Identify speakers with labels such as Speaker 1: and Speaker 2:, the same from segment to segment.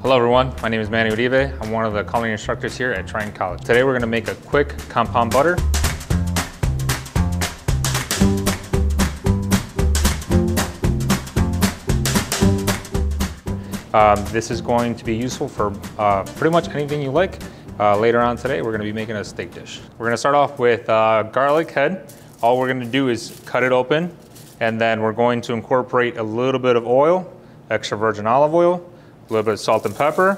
Speaker 1: Hello everyone, my name is Manny Uribe. I'm one of the culinary instructors here at Triton College. Today we're going to make a quick compound butter. This is going to be useful for pretty much anything you like. Later on today we're going to be making a steak dish. We're going to start off with garlic head. All we're going to do is cut it open, and then we're going to incorporate a little bit of oil, extra virgin olive oil, a little bit of salt and pepper,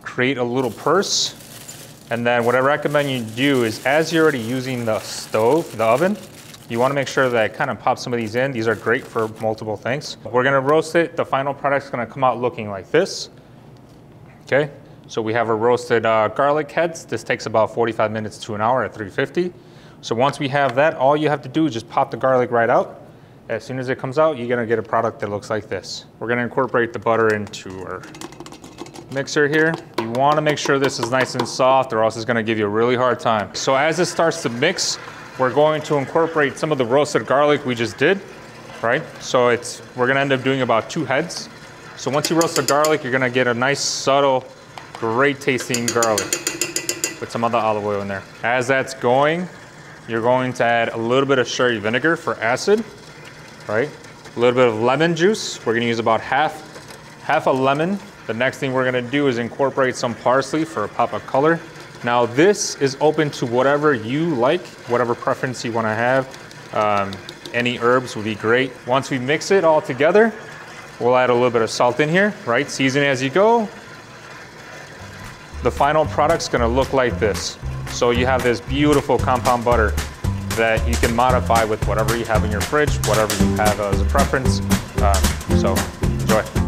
Speaker 1: create a little purse, and then what I recommend you do is, as you're already using the stove, the oven, you want to make sure that it kind of pops some of these in. These are great for multiple things. We're going to roast it. The final product's going to come out looking like this. Okay, so we have our roasted garlic heads. This takes about 45 minutes to an hour at 350. So once we have that, all you have to do is just pop the garlic right out. As soon as it comes out, you're gonna get a product that looks like this. We're gonna incorporate the butter into our mixer here. You wanna make sure this is nice and soft, or else it's gonna give you a really hard time. So as it starts to mix, we're going to incorporate some of the roasted garlic we just did, right? So we're gonna end up doing about 2 heads. So once you roast the garlic, you're gonna get a nice, subtle, great tasting garlic with some other olive oil in there. As that's going, you're going to add a little bit of sherry vinegar for acid. Right? A little bit of lemon juice. We're gonna use about half a lemon. The next thing we're gonna do is incorporate some parsley for a pop of color. Now this is open to whatever you like, whatever preference you wanna have. Any herbs would be great. Once we mix it all together, we'll add a little bit of salt in here, right? Season as you go. The final product's gonna look like this. So you have this beautiful compound butter that you can modify with whatever you have in your fridge, whatever you have as a preference. So enjoy.